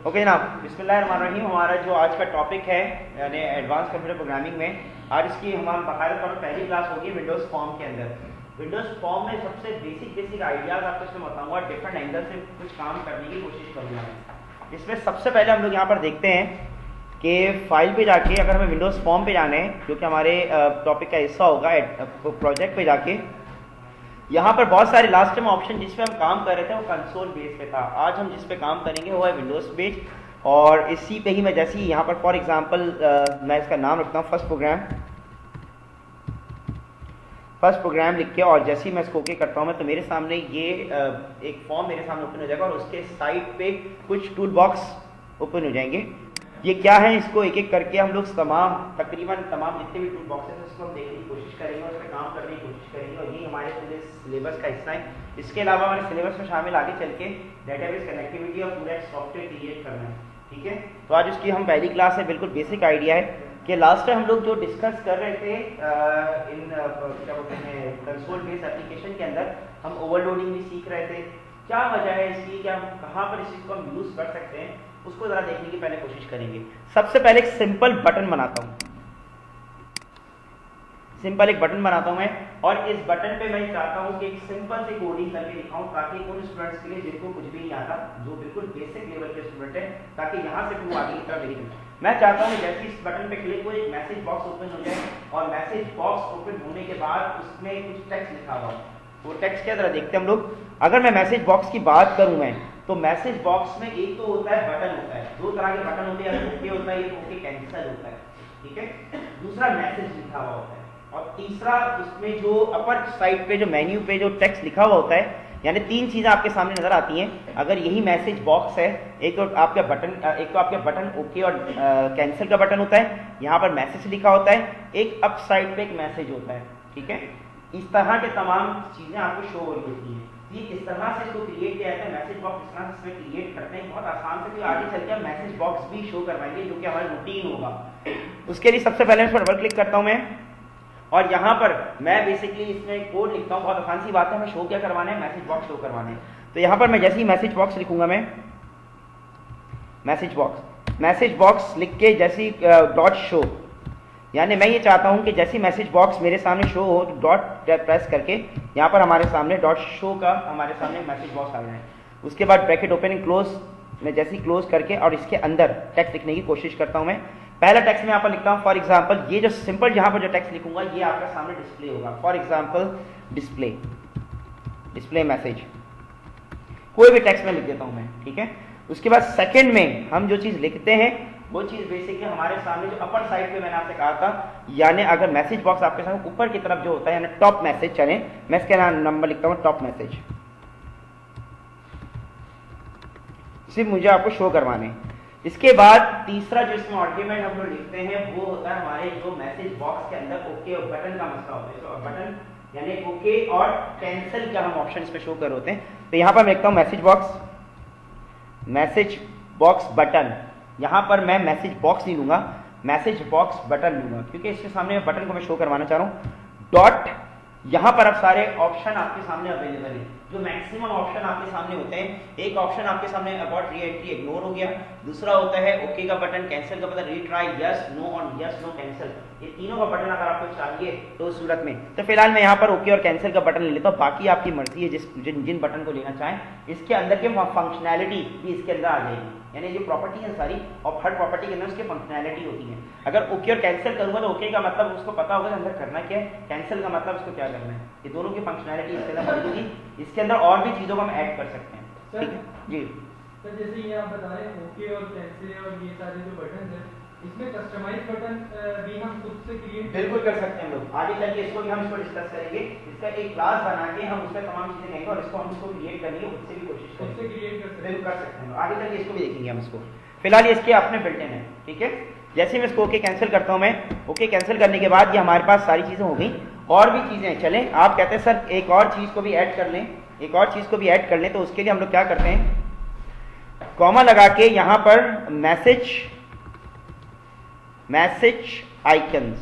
Okay जनाब, बिस्मिल्लाहिर्रहमानिर्रहीम। हमारा जो आज का टॉपिक है यानी एडवांस कंप्यूटर प्रोग्रामिंग में, आज इसकी हमारी बाकायदा तौर पर पहली क्लास होगी विंडोज़ फॉर्म के अंदर। विंडोज़ फॉर्म में सबसे बेसिक आइडियाज़ आपको इसमें बताऊंगा, डिफरेंट एंगल से कुछ काम करने की कोशिश करूंगा मैं। इसमें सबसे पहले हम लोग यहाँ पर देखते हैं कि फाइल पे जाके अगर हमें विंडोज़ फॉर्म पे जाना है, जो कि हमारे टॉपिक का हिस्सा होगा, प्रोजेक्ट पे जाके यहाँ पर बहुत सारे लास्ट टाइम ऑप्शन जिस पे हम काम कर रहे थे वो कंसोल बेस पे था। आज हम जिस पे काम करेंगे वो है विंडोज़ बेस, और इसी पे ही मैं जैसे ही यहाँ पर फॉर एग्जांपल मैं इसका नाम रखता हूँ फर्स्ट प्रोग्राम लिख के, और जैसे ही मैं इसको ओके करता हूँ मैं, तो मेरे सामने ये एक फॉर्म मेरे सामने ओपन हो जाएगा और उसके साइड पे कुछ टूल बॉक्स ओपन हो जाएंगे। ये क्या है, इसको एक एक करके हम लोग तकरीबन तमाम जितने भी टूल बॉक्सेस हैं उसको हम देखने की कोशिश करेंगे और उस पर काम करने की कोशिश करेंगे, और ये हमारे पूरे सिलेबस का हिस्सा है। इसके अलावा हमारे सिलेबस में शामिल आगे चल के डेटाबेस कनेक्टिविटी और पूरा सॉफ्टवेयर क्रिएट करना है, ठीक है। तो आज उसकी हम पहली क्लास है, बिल्कुल बेसिक आइडिया है कि लास्ट टाइम हम लोग जो डिस्कस कर रहे थे क्या बोलते हैं कंसोल बेस्ड एप्लीकेशन के अंदर, हम ओवरलोडिंग भी सीख रहे थे। क्या वजह है इसकी, क्या कहाँ पर इस चीज़ को हम यूज़ कर सकते हैं, उसको जरा देखने की पहले कोशिश करेंगे। सबसे पहले एक सिंपल बटन बनाता हूं, सिंपल एक बटन बनाता हूं मैं, और इस बटन पे मैं चाहता हूं कि एक सिंपल सी कोडिंग करके दिखाऊं, ताकि उन स्टूडेंट्स के लिए जिनको कुछ भी नहीं आता, जो बिल्कुल बेसिक लेवल के स्टूडेंट है, ताकि यहां से वो आगे की तरफ मेरी मैं चाहता हूं जैसे इस बटन पे क्लिक हो एक मैसेज बॉक्स ओपन हो जाए, और मैसेज बॉक्स ओपन होने के बाद उसमें कुछ टेक्स्ट लिखा हुआ। वो टेक्स्ट क्या, जरा देखते हैं हम लोग। अगर मैं मैसेज बॉक्स की बात करूं मैं, तो मैसेज बॉक्स में एक तो होता है बटन होता है, दो तरह के बटन होते हैं, ओके होता है, ओके कैंसिल होता है, ठीक है। दूसरा मैसेज लिखा हुआ होता है, और तीसरा उसमें जो अपर साइड पे जो मेन्यू पे जो टेक्स्ट लिखा हुआ होता है। यानी तीन चीजें आपके सामने नजर आती हैं अगर यही मैसेज बॉक्स है। एक तो आपका बटन ओके और कैंसिल का बटन होता है, यहाँ पर मैसेज लिखा होता है, एक अप साइड पे एक मैसेज होता है, ठीक है। इस तरह के तमाम चीजें आपको शो हो रही होती हैं। ये इस तरह से इसको क्रिएट किया जाता है, मैसेज बॉक्स इस तरह से क्रिएट करते हैं बहुत आसान से। आगे चल के हम मैसेज बॉक्स भी शो करवाएंगे, जो कि हमारा रूटीन होगा। उसके लिए सबसे पहले इस पर डबल क्लिक करता हूं मैं, और यहाँ पर मैं बेसिकली इसमें कोड लिखता हूँ। बहुत आसान सी बात है, हमें शो क्या करवाना है, मैसेज बॉक्स शो करवाना है। तो यहाँ पर मैं जैसे ही मैसेज बॉक्स लिखूंगा, मैं मैसेज बॉक्स लिख के जैसे ही डॉट शो, यानी मैं ये चाहता हूं कि जैसे मैसेज बॉक्स मेरे सामने शो हो, डॉट प्रेस करके यहाँ पर हमारे सामने डॉट शो का हमारे सामने मैसेज बॉक्स आ जाए। उसके बाद ब्रैकेट ओपन एंड क्लोज, मैं जैसे ही क्लोज करके और इसके अंदर टेक्स्ट लिखने की कोशिश करता हूं मैं। पहला टेक्स्ट मैं यहाँ पर लिखता हूँ, फॉर एग्जाम्पल ये जो सिंपल यहाँ पर जो टेक्स्ट लिखूंगा ये आपका सामने डिस्प्ले होगा। फॉर एग्जाम्पल डिस्प्ले मैसेज, कोई भी टेक्स्ट में लिख देता हूं मैं, ठीक है। उसके बाद सेकंड में हम जो चीज लिखते हैं वो चीज बेसिकली हमारे सामने जो अपर साइड पे मैंने आपसे कहा था, यानी अगर मैसेज बॉक्स आपके सामने ऊपर की तरफ जो होता है, यानी टॉप मैसेज, चले मैं इसके नंबर लिखता हूं टॉप मैसेज, सिर्फ मुझे आपको शो करवाने। इसके बाद तीसरा जो इसमें आर्ग्यूमेंट हम लोग लिखते हैं वो होता है हमारे जो मैसेज बॉक्स के अंदर ओके और बटन का मसला होता है। तो बटन यानी ओके और कैंसिल का हम ऑप्शन इस पे शो कर होते हैं। तो यहां पर मैं लिखता हूं मैसेज बॉक्स बटन। यहां पर मैं मैसेज बॉक्स नहीं लूंगा, मैसेज बॉक्स बटन लूंगा, क्योंकि इसके सामने बटन को मैं शो करवाना चाह रहा हूं। डॉट, यहां पर अब सारे ऑप्शन आपके सामने अवेलेबल है, जो मैक्सिमम ऑप्शन आपके सामने होते हैं। एक ऑप्शन आपके सामने अबाउट री एंट्री इग्नोर हो गया, दूसरा होता है ओके का बटन, कैंसिल का बटन, रीट्राई, यस नो और यस नो कैंसिल। ये तीनों का बटन अगर आपको चाहिए तो उस सूरत में, तो फिलहाल मैं यहाँ पर ओके और कैंसिल का बटन ले लेता हूँ। बाकी आपकी मर्जी है जिन बटन को लेना चाहें। इसके अंदर के फंक्शनैलिटी भी इसके अंदर आ जाएगी, यानी जो प्रॉपर्टी है सारी, और हर प्रॉपर्टी के अंदर उसकी फंक्शनैलिटी होती है। अगर ओके और कैंसिल करूंगा तो ओके का मतलब उसको पता होगा अंदर करना क्या है, कैंसिल का मतलब उसको क्या करना है। ये दोनों की फंक्शनैलिटी इसके अंदर मौजूद होगी। इसके अंदर और भी चीजों को हम ऐड कर सकते हैं, ठीक है जी। सर जैसे ये आप बता रहे हैं ओके और कैंसिल और ये सारे जो बटन है, इसमें कस्टमाइज बटन भी हम खुद से क्रिएट बिल्कुल कर सकते हैं हम लोग। आगे चल के इसको भी हम डिस्कस करेंगे। इसका एक क्लास बना के हम उसमें तमाम चीजें देंगे, और इसको हम इसको क्रिएट करने की खुद से भी कोशिश करेंगे, बिल्कुल कर सकते हैं। आगे चल के इसको भी देखेंगे हम इसको। फिलहाल ये इसके अपने बिल्ट-इन है, ठीक है। जैसे मैं इसको ओके कैंसिल करता हूं, मैं ओके कैंसिल करने के बाद ये हमारे पास सारी चीजें हो गई। और भी चीजें चलें, आप कहते हैं सर एक और चीज को भी ऐड कर लें, एक और चीज को भी ऐड कर लें। तो उसके लिए हम लोग क्या करते हैं, कॉमा लगा के यहां पर मैसेज आइकन्स,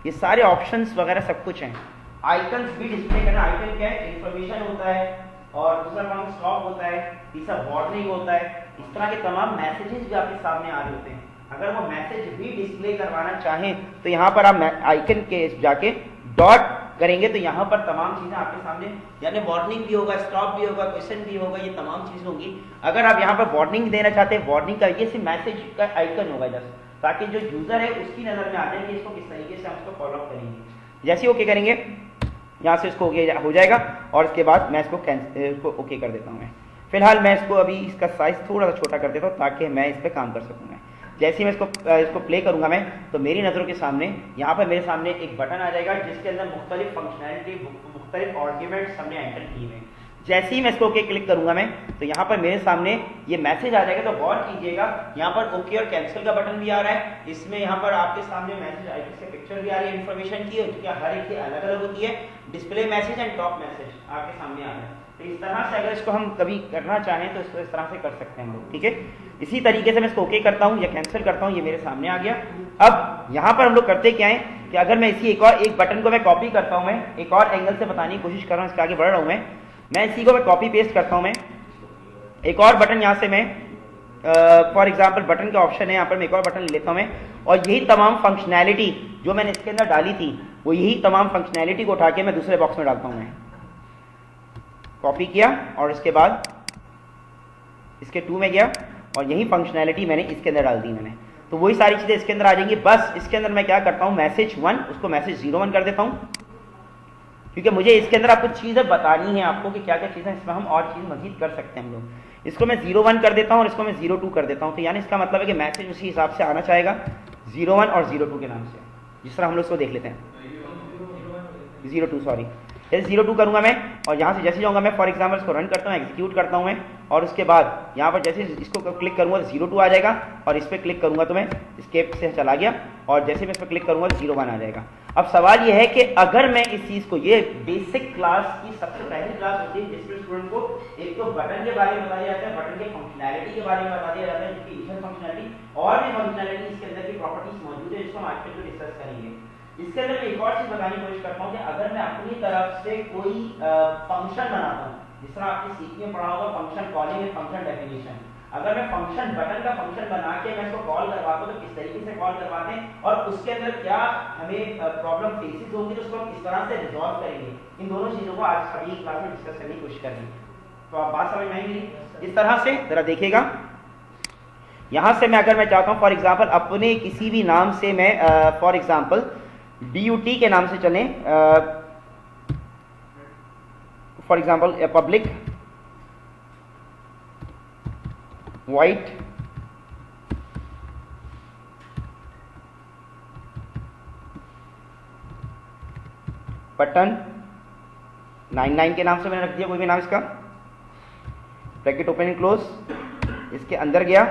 ये सारे ऑप्शंस वगैरह सब कुछ हैं। आइकन्स भी डिस्प्ले करना, आइकन क्या है, इंफॉर्मेशन होता है, और दूसरा काम स्टॉप होता है, तीसरा वार्निंग होता है, इस तरह के तमाम मैसेजेस भी आपके सामने आ रहे होते हैं। अगर वो मैसेज भी डिस्प्ले करवाना चाहें तो यहाँ पर आप आइकन के जाके डॉट करेंगे तो यहाँ पर तमाम चीजें आपके सामने, यानी वार्निंग भी होगा, स्टॉप भी होगा, क्वेश्चन भी होगा, ये तमाम चीजें होंगी। अगर आप यहाँ पर वार्निंग देना चाहते हैं, वार्निंग का ये सिर्फ मैसेज का आइकन होगा जस्ट, ताकि जो यूजर है उसकी नजर में आ जाए कि इसको किस तरीके से हम इसको फॉलो अप करेंगे। जैसे ओके करेंगे यहाँ से इसको ओके हो जाएगा और इसके बाद मैं इसको ओके कर देता हूँ। मैं फिलहाल मैं इसको अभी इसका साइज थोड़ा सा छोटा कर देता हूँ ताकि मैं इस पर काम कर सकूँ। मैं जैसे ही मैं इसको प्ले करूंगा मैं, तो मेरी नज़रों के सामने यहाँ पर मेरे सामने एक बटन आ जाएगा जिसके अंदर मुख्तलिफ फंक्शनैलिटी, मुख्तलिफ आर्ग्यूमेंट्स हमने एंटर किए हैं। जैसे ही मैं इसको ओके क्लिक करूंगा मैं, तो यहाँ पर मेरे सामने ये मैसेज आ जाएगा। तो गौर कीजिएगा यहाँ पर ओके और कैंसिल का बटन भी आ रहा है, इसमें यहाँ पर आपके सामने मैसेज आइकन से पिक्चर भी आ रही है इन्फॉर्मेशन की, जो हर एक की अलग अलग होती है। Display message and top message आपके सामने आ रहा है। तो इस तरह से अगर इसको हम कभी करना चाहें तो इसको इस तरह से कर सकते हैं हम लोग, ठीक है। इसी तरीके से मैं इसको ओके करता हूँ या कैंसिल करता हूँ, ये मेरे सामने आ गया। अब यहाँ पर हम लोग करते क्या है कि अगर मैं इसी एक बटन को मैं कॉपी करता हूँ, मैं एक और एंगल से बताने की कोशिश कर रहा हूँ, इसके आगे बढ़ रहा हूँ मैं इसी को मैं कॉपी पेस्ट करता हूँ। मैं एक और बटन यहाँ से मैं फॉर एग्जाम्पल बटन का ऑप्शन है, यहाँ पर मैं एक और बटन ले लेता हूँ मैं, और यही तमाम फंक्शनैलिटी जो मैंने इसके अंदर डाली थी वो यही तमाम फंक्शनैलिटी को उठा के मैं दूसरे बॉक्स में डालता हूँ। मैं कॉपी किया और इसके बाद इसके 2 में गया और यही फंक्शनैलिटी मैंने इसके अंदर डाल दी मैंने, तो वही सारी चीजें इसके अंदर आ जाएंगी। बस इसके अंदर मैं क्या करता हूँ, मैसेज 1 उसको मैसेज 01 कर देता हूँ, क्योंकि मुझे इसके अंदर आपको चीजें बतानी है आपको कि क्या क्या चीजें इसमें हम और चीज मजीद कर सकते हैं हम लोग। इसको मैं 01 कर देता हूँ और इसको मैं 02 कर देता हूँ। तो यानी इसका मतलब है कि मैसेज उसी हिसाब से आना चाहेगा 01 और 02 के नाम से, जिस तरह हम लोग इसको देख लेते हैं 02 सॉरी। जैसे 02 करूंगा मैं और यहाँ से जैसे जाऊंगा मैं, फॉर एग्जाम्पल इसको रन करता हूँ, एग्जीक्यूट करता हूँ मैं, और उसके बाद यहाँ पर जैसे इसको क्लिक करूंगा तो 02 आ जाएगा, और इस पर क्लिक करूंगा तो मैं स्केप से चला गया, और जैसे मैं इस पर क्लिक करूंगा तो 01 आ जाएगा। अब सवाल यह है कि अगर मैं इस चीज को, ये बेसिक क्लास की सबसे पहली क्लास होती है जिसमें स्टूडेंट को एक तो बटन के बारे में बताया जाता है, बटन के फंक्शनैलिटी के बारे में बता दिया जाता है, जिसकी इनिशियल फंक्शनैलिटी और भी फंक्शनैलिटी इसके अंदर की प्रॉपर्टीज मौजूद है जिसको हम आज के डिस्कस करेंगे। इसके अंदर मैं एक और चीज बताने की कोशिश करता हूँ कि अगर मैं अपनी तरफ से कोई फंक्शन बनाता हूँ, जिस तरह आपने सीखने में पढ़ा होगा function calling and function definition, अगर मैं फंक्शन बटन का फंक्शन बना के मैं इसको कॉल करवाता हूँ तो किस तरीके से कॉल करवाते हैं और उसके अंदर क्या हमें प्रॉब्लम फेसेस होंगी तो उसको हम किस तरह से रिजॉल्व करेंगे, इन दोनों चीजों को आज अभी क्लास में डिस्कस करने की कोशिश करेंगे। तो आप बात समझ में आएंगी इस तरह से, जरा देखिएगा। यहां से मैं अगर मैं चाहता हूं फॉर एग्जाम्पल अपने किसी भी नाम से मैं फॉर एग्जाम्पल DUT के नाम से चलें, for example public white button 99 के नाम से मैंने रख दिया कोई भी नाम इसका, ब्रैकेट ओपन एंड क्लोज, इसके अंदर गया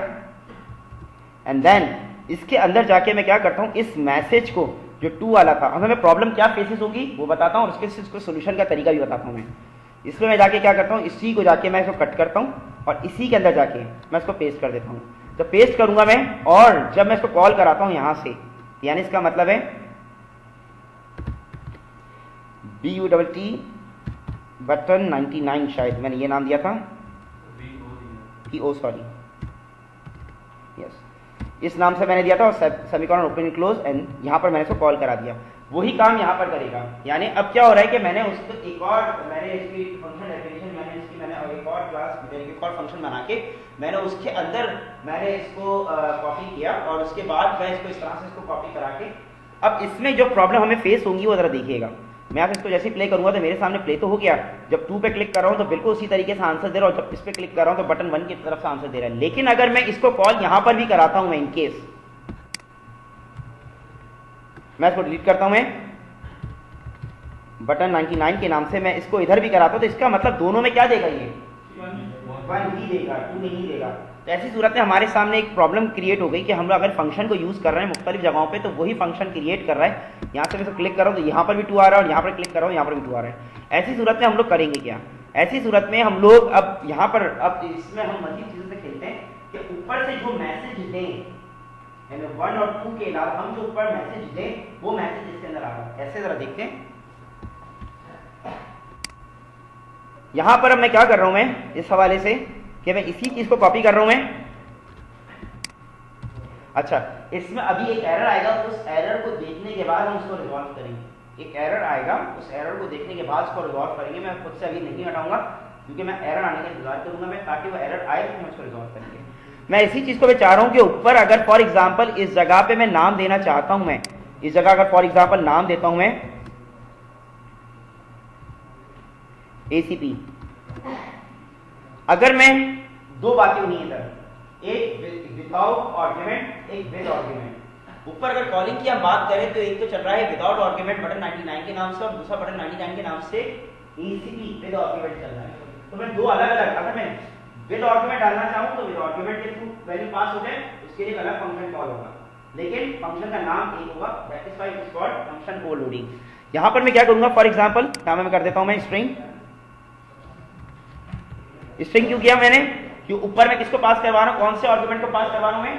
एंड देन इसके अंदर जाके मैं क्या करता हूं, इस मैसेज को जो 2 वाला था, अब हमें प्रॉब्लम क्या फेसेस होगी वो बताता हूं और उसके सोल्यूशन का तरीका भी बताता हूं मैं। इसमें मैं जाके क्या करता हूं, इसी को जाके मैं इसको कट करता हूं और इसी के अंदर जाके मैं इसको पेस्ट कर देता हूं। तो पेस्ट करूंगा मैं और जब मैं इसको कॉल कराता हूं यहां से, यानी इसका मतलब है BUT बटन 99, शायद मैंने ये नाम दिया था, PO सॉरी, यस इस नाम से मैंने दिया था और सेमीकोलन ओपन क्लोज एंड यहाँ पर मैंने इसको कॉल करा दिया। वही काम यहाँ पर करेगा। यानी अब क्या हो रहा है कि मैंने उसको एक और मैंने इसकी फंक्शन डेफिनेशन मैंने एक और क्लास एक और फंक्शन बना के मैंने उसके अंदर मैंने इसको कॉपी किया और उसके बाद मैं इसको इस तरह से इसको कॉपी करा के, अब इसमें जो प्रॉब्लम हमें फेस होंगी वो जरा देखिएगा। मैं आप इसको जैसे प्ले करूंगा तो मेरे सामने प्ले तो हो गया, जब 2 पे क्लिक कर रहा हूं तो बिल्कुल उसी तरीके से आंसर दे रहा हूं, जब इस पे क्लिक कर रहा हूं तो बटन 1 की तरफ से आंसर दे रहा है। लेकिन अगर मैं इसको कॉल यहां पर भी कराता हूं मैं, इनकेस मैं इसको डिलीट करता हूं, मैं बटन 99 के नाम से मैं इसको इधर भी कराता हूं, तो इसका मतलब दोनों में क्या देगा, ये 1 ही देगा, 2 नहीं देगा। तो ऐसी सूरत में हमारे सामने एक प्रॉब्लम क्रिएट हो गई कि हम लोग अगर फंक्शन को यूज कर रहे हैं मुख्तलिफ जगहों पे तो वही फंक्शन क्रिएट कर रहा है। यहाँ से मैं इसको क्लिक कर रहा हूँ तो यहाँ पर भी 2 आ रहा है और यहाँ पर क्लिक कर रहा हूँ यहाँ पर भी 2 आ रहा है। ऐसी सूरत में हम लोग करेंगे क्या, ऐसी सूरत में हम लोग अब यहाँ पर अब इसमें हम मजीद चीजों से खेलते हैं कि ऊपर से जो मैसेज दें, 1 और 2 के अलावा हम जो ऊपर मैसेज दें वो मैसेज इसके अंदर आ रहा है। कैसे जरा देखते हैं। यहां पर अब मैं क्या कर रहा हूं मैं इस हवाले से कि मैं इसी चीज को कॉपी कर रहा हूं मैं। अच्छा, इसमें अभी एक एरर आएगा, उस एरर को देखने के बाद हम उसको रिजॉल्व करेंगे। एक एरर आएगा, उस एरर को देखने के बाद उसको रिजॉल्व करेंगे। मैं खुद से अभी नहीं हटाऊंगा क्योंकि मैं एरर आने का इंतजार करूंगा मैं, ताकि वो एरर आए तो मैं उसको रिजॉल्व करेंगे। मैं इसी चीज को मैं चाह रहा हूं कि ऊपर अगर फॉर एग्जाम्पल इस जगह पे मैं नाम देना चाहता हूं, मैं इस जगह अगर फॉर एग्जाम्पल नाम देता हूं मैं ACP, अगर मैं दो बातें हुई इधर, एक विदाउट आर्ग्यूमेंट, एक विद आर्ग्यूमेंट। ऊपर अगर कॉलिंग की हम बात करें तो एक तो चल रहा है विदाउट आर्ग्यूमेंट बटन 99 के नाम से, और दूसरा बटन 99 के नाम से ACP विद आर्ग्यूमेंट चल रहा है। तो मैं दो अलग अलग, अगर मैं विद आर्ग्यूमेंट डालना चाहूं तो विद आर्ग्यूमेंट के थ्रू वैल्यू पास हो जाए, उसके लिए एक अलग फंक्शन कॉल होगा, लेकिन फंक्शन का नाम एक होगा, that is why it is called function overloading. यहां पर मैं क्या करूंगा, फॉर एग्जांपल यहां मैं कर देता हूं मैं स्ट्रिंग क्यों किया मैंने, कि ऊपर मैं किसको पास करवा रहा हूं, कौन से आर्गुमेंट को पास करवा रहा हूं मैं,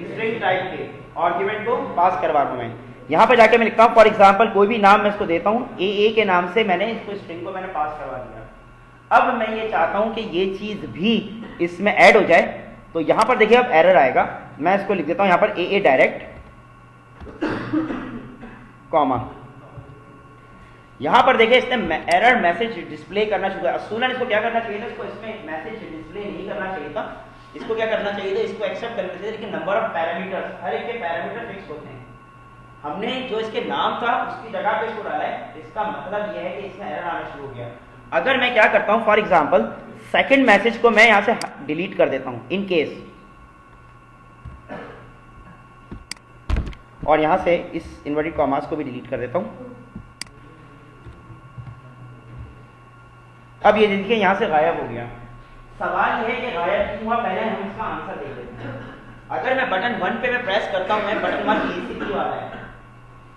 स्ट्रिंग टाइप के आर्गुमेंट को पास करवा रहा हूं मैं। यहां पर जाके मैं लिखता हूं फॉर एग्जांपल कोई भी नाम मैं इसको देता हूं, AA के नाम से मैंने इसको स्ट्रिंग को मैंने पास करवा दिया। अब मैं ये चाहता हूं कि ये चीज भी इसमें ऐड हो जाए, तो यहां पर देखिए अब एरर आएगा। मैं इसको लिख देता हूं यहां पर AA डायरेक्ट कॉमा, यहां पर देखिए इसने एरर मैसेज डिस्प्ले करना शुरू किया। असूलन इसको क्या करना चाहिए था, इसको इसमें मैसेज डिस्प्ले नहीं करना चाहिए था, इसको क्या करना चाहिए था, इसको एक्सेप्ट करना चाहिए, लेकिन नंबर ऑफ पैरामीटर्स, हर एक के पैरामीटर फिक्स होते हैं। हमने जो इसके नाम था उसकी जगह पे इसको डाला है, इसका मतलब यह है कि इसमें एरर आना शुरू हो गया। अगर मैं क्या करता हूं, फॉर एग्जांपल सेकंड मैसेज को मैं यहां से डिलीट कर देता हूं इन केस, और यहां से इस इन्वर्टेड कॉमास को भी डिलीट कर देता हूं। अब ये देखिए यहां से गायब हो गया। सवाल यह है कि गायब क्यों हुआ, पहले हम इसका आंसर देख लेते हैं। अगर मैं बटन 1 पे मैं प्रेस करता हूं, मैं बटन 1 ACP वाला है,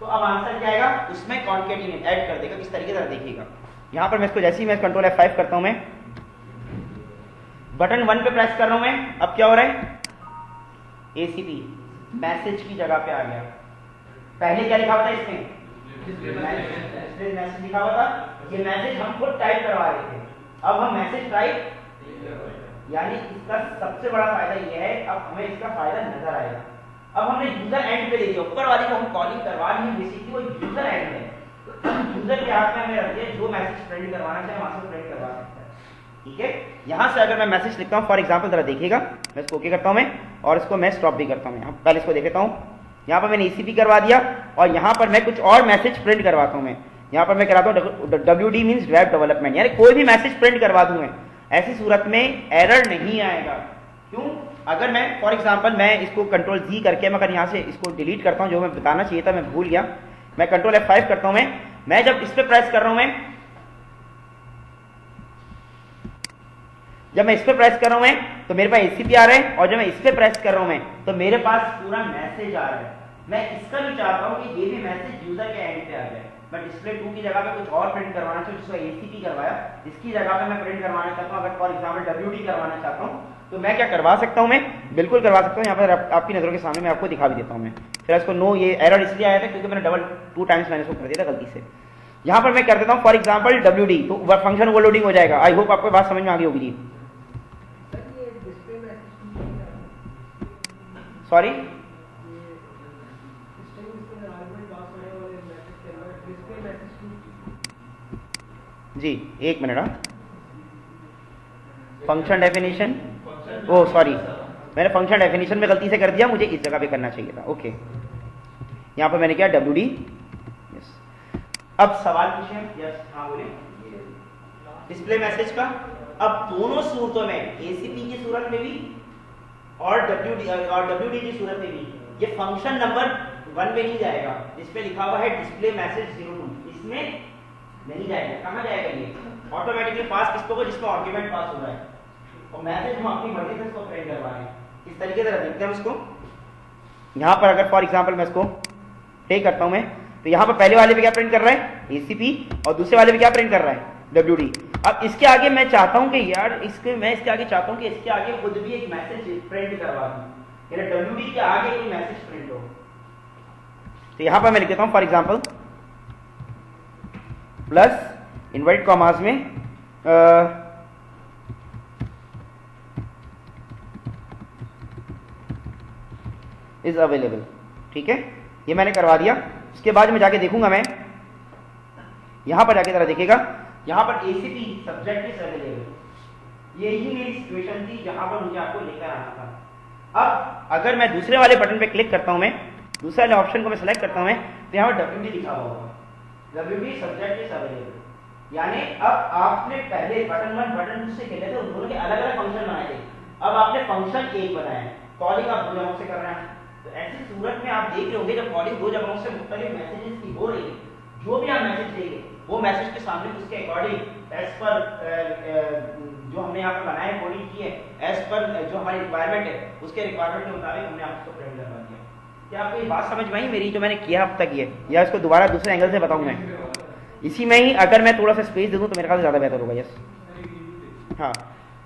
तो अब आंसर क्या आएगा, उसमें कॉन्केटिनेट ऐड कर देगा। किस तरीके से देखिएगा, यहां पर मैं इसको जैसे ही मैं कंट्रोल F5 करता हूं, मैं बटन 1 पे प्रेस कर रहा हूं मैं, अब क्या हो रहा है, ACP मैसेज की जगह पे आ गया। पहले क्या लिखा हुआ था इसमें, मैसेज लिखा हुआ था, ये मैसेज हम खुद टाइप करवा रहे थे, अब हम मैसेज टाइप, यानी इसका सबसे बड़ा फायदा ये है, अब हमें इसका फायदा नजर आएगा। अब हमने यूजर एंड पे देखिए, ऊपर वाली को हम कॉलिंग करवा रहे हैं, बेसिकली वो यूजर एंड है, यूजर के हाथ में हमें रख दिया, जो मैसेज प्रिंट करवाना चाहे वहां से प्रिंट करवा सकता है। ठीक है, यहां से अगर मैं मैसेज लिखता हूं फॉर एग्जांपल, जरा देखिएगा, मैं इसको ओके करता हूं मैं, और इसको मैं स्टॉप भी करता हूं। पहले इसको देख लेता हूं, यहां पर मैंने ACP करवा दिया, और यहां पर मैं कुछ और मैसेज प्रिंट करवाता हूं मैं। यहां पर मैं कराता हूं WD मींस वेब डेवलपमेंट, यानी कोई भी मैसेज प्रिंट करवा दूं मैं, ऐसी सूरत में एरर नहीं आएगा। क्यों, अगर मैं फॉर एग्जांपल मैं इसको कंट्रोल Z करके मैं अगर यहां से इसको डिलीट करता हूं, जो मैं बताना चाहिए था मैं भूल गया, मैं कंट्रोल F5 करता हूं मैं जब इस पे प्रेस कर रहा हूं जब मैं इस पे प्रेस कर रहा हूं तो मेरे पास ACP आ रहा है, और जब मैं इस पे प्रेस कर रहा हूं तो मेरे पास पूरा मैसेज आ रहा है। मैं इसका भी चाहता हूं कि ये भी मैसेज यूजर के एंड पे आ जाए। मैं डिस्प्ले 2 की जगह पे कुछ और प्रिंट करवाना चाहूँ, जिसको ACP करवाया, इसकी जगह पे मैं प्रिंट करवाना चाहता हूँ, अगर फॉर एग्जांपल WD करवाना चाहता हूँ, तो मैं क्या करवा सकता हूँ, मैं बिल्कुल करवा सकता हूँ। यहाँ पर आपकी नजरों के सामने मैं आपको दिखा भी देता हूँ मैं। फिर इसको नो, ये एरर इसलिए आया था क्योंकि मैंने डबल 2 टाइम्स मैंने इसको कर दिया था गलती से। यहाँ पर मैं कर देता हूँ फॉर एग्जाम्पल WD, तो फंक्शन ओवरलोडिंग हो जाएगा। आई होप आपको बात समझ में आ गई होगी जी। सॉरी, जी एक मिनट, फंक्शन डेफिनेशन, ओ सॉरी, मैंने फंक्शन डेफिनेशन में गलती से कर दिया, मुझे इस जगह पे करना चाहिए था। ओके, यहां पर मैंने किया WD। यस, अब सवाल पूछें। यस, हाँ बोले, डिस्प्ले मैसेज का। अब दोनों सूरतों में, ACP की सूरत में भी और WD की सूरत में भी, ये फंक्शन नंबर 1 में नहीं जाएगा, जिसपे लिखा हुआ है डिस्प्ले मैसेज 02, इसमें नहीं जाएगा। कहां जाएगा, ये ऑटोमेटिकली पास किसको को, जिसको आर्गुमेंट पास हो रहा है, और मैसेज हम अपनी मर्जी से इसको प्रिंट करवा रहे हैं। इस तरीके से देखते हैं उसको। यहां पर अगर फॉर एग्जांपल मैं इसको टेक करता हूं मैं, तो यहां पर पहले वाले पे क्या प्रिंट कर रहा है, ACP, और दूसरे वाले पे क्या प्रिंट कर रहा है, WD। अब इसके आगे मैं चाहता हूं कि यार मैं इसके आगे चाहता हूं कि इसके आगे खुद भी एक मैसेज प्रिंट करवा दूं, यानी WD के आगे कोई मैसेज प्रिंट हो। तो यहां पर मैं लिख देता हूं for example plus inverted commas में इज अवेलेबल। ठीक है, ये मैंने करवा दिया। उसके बाद में जाके देखूंगा मैं, यहां पर जाके जरा देखिएगा, यहां पर ACP सब्जेक्ट इज अवेलेबल। यही मेरी सिचुएशन थी जहां पर मुझे आपको लेकर आना था। अब अगर मैं दूसरे वाले बटन पे क्लिक करता हूं, मैं दूसरे वाले ऑप्शन को मैं सेलेक्ट करता हूं मैं, तो यहाँ पर WD लिखा हुआ होगा, WD सब्जेक्ट इज अवेलेबल। यानी अब आपने पहले बटन 1 बटन 2 से खेले थे, उन दोनों के अलग अलग फंक्शन बनाए थे, अब आपने फंक्शन एक बनाया है, कॉलिंग आप 2 जगहों से कर रहे हैं। तो ऐसी सूरत में आप देख रहे होंगे जब कॉलिंग 2 जगहों से मुख्तलिफ मैसेजेस की हो रही है, जो भी आप मैसेज देंगे वो मैसेज के सामने उसके अकॉर्डिंग एज पर जो हमने यहाँ पर बनाए कोडिंग की है, एज पर जो हमारी रिक्वायरमेंट है उसके रिक्वायरमेंट के मुताबिक हमने आपको प्रिंट करवा दिया। क्या आपको ये बात समझ में आई मेरी, जो मैंने किया अब तक ये, या इसको दोबारा दूसरे एंगल से बताऊं मैं? इसी में ही अगर मैं थोड़ा सा स्पेस दे दूं तो मेरे ख्याल से ज्यादा बेहतर होगा। यस, हाँ,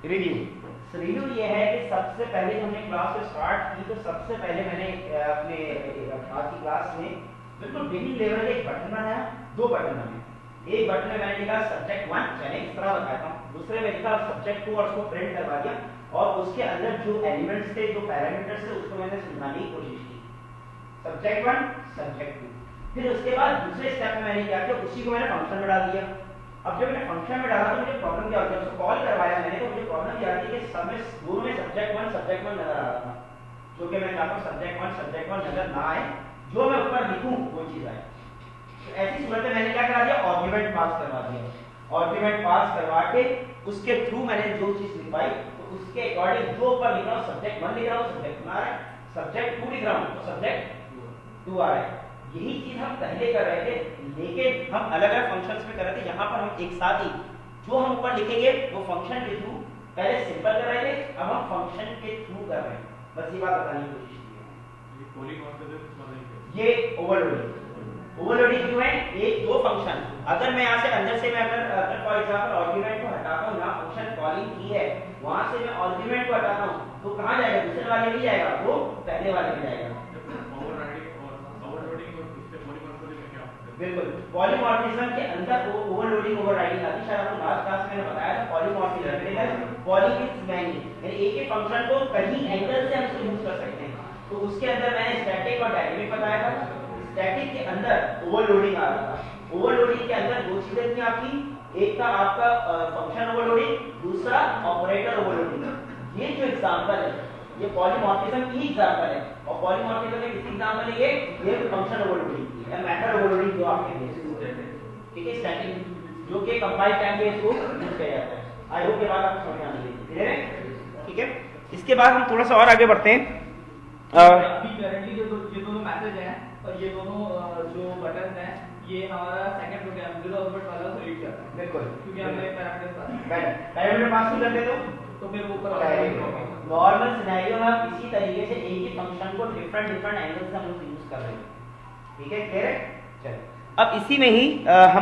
रिव्यू ये है कि सबसे पहले जब हमने क्लास को स्टार्ट की तो सबसे पहले मैंने अपने आज की क्लास में बिल्कुल बिगिनिंग लेवल एक बटन बनाया, 2 बटन बनाए। एक बटन में मैंने लिखा सब्जेक्ट 1, मैंने इस तरह बताता हूँ, दूसरे में लिखा सब्जेक्ट 2 और उसको प्रिंट करवा दिया, और उसके अंदर जो एलिमेंट्स थे, जो पैरामीटर्स थे, उसको मैंने समझाने की कोशिश की, सब्जेक्ट 1 सब्जेक्ट 2। फिर उसके बाद दूसरे स्टेप में मैंने क्या किया, उसी को मैंने फंक्शन में डाल दिया। अब जब मैंने फंक्शन में डाला तो मुझे प्रॉब्लम क्या होती है, उसको कॉल करवाया मैंने तो मुझे प्रॉब्लम क्या आती है कि सब में दोनों में सब्जेक्ट 1 नजर आ रहा था, जो कि मैं चाहता हूँ सब्जेक्ट 1 नजर ना आए, जो मैं ऊपर लिखूं वो चीज आए। तो ऐसी सूरत में मैंने क्या करा दिया, आर्गुमेंट पास करवा दिया। आर्गुमेंट पास करवा के उसके थ्रू मैंने जो चीज लिखवाई तो उसके अकॉर्डिंग जो ऊपर लिख रहा हूँ सब्जेक्ट 1 लिख रहा हूँ सब्जेक्ट 1 आ रहा है, सब्जेक्ट 2 लिख रहा हूँ तो सब्जेक्ट 2 आ रहा है। यही चीज हम पहले कर रहे थे, लेकिन हम अलग अलग फंक्शंस में कर रहे थे। यहाँ पर हम एक साथ ही जो हम ऊपर लिखेंगे वो फंक्शन के थ्रू, पहले सिंपल कर रहे थे, अब हम फंक्शन के थ्रू कर रहे हैं। बस ये बात बताने की कोशिश की है। ये ओवरलोडिंग क्यों है? एक 2 फंक्शन, अगर मैं यहाँ से अंदर से मैं अगर फॉर एग्जांपल आर्गुमेंट को हटाता हूँ, यहाँ फंक्शन कॉलिंग की है, वहां से मैं आर्गुमेंट को हटाता हूँ तो कहाँ जाएगा, दूसरे वाले में जाएगा, वो पहले वाले में जाएगा। बिल्कुल, पॉलीमॉर्फिज्म के अंदर वो ओवरलोडिंग ओवरराइडिंग आती है। शायद आपको लास्ट क्लास में मैंने बताया था पॉलीमॉर्फिज्म में पॉली मींस मैनी, यानी एक ही फंक्शन को कहीं एंगल से हम इसको यूज कर सकते हैं। तो उसके अंदर मैंने स्टैटिक और डायनेमिक बताया था। स्टैटिक के अंदर ओवरलोडिंग आ रहा था, ओवरलोडिंग के अंदर 2 चीजें थी आपकी, एक था आपका फंक्शन ओवरलोडिंग, दूसरा ऑपरेटर ओवरलोडिंग। ये जो एग्जांपल है ये पॉलीमॉर्फिज्म की एग्जांपल है, और पॉलीमॉर्फिज्म में किसी एग्जांपल है ये फंक्शन ओवरलोडिंग या मेथड ओवरलोडिंग जो आपके बेसिस, ठीक है, स्टैटिक जो कि कंपाइल टाइम पे इसको यूज किया जाता है। आई होप ये बात आपको समझ आने लगी, क्लियर है? ठीक है, इसके बाद हम थोड़ा सा और आगे बढ़ते हैं। अभी करंटली ये दोनों मैसेज हैं और ये दोनों जो बटन हैं ये हमारा सेकंड प्रोग्राम 0 आउटपुट वाला को रीड करता है, बिल्कुल, क्योंकि हमने पैरामीटर पास कर देते तो फिर वो ऊपर नॉर्मल सिनेरियो में आप इसी तरीके से एक ही फंक्शन को डिफरेंट एंगल से हम यूज कर रहे हैं। ठीक है, क्लियर है? चलो अब इसी में ही हम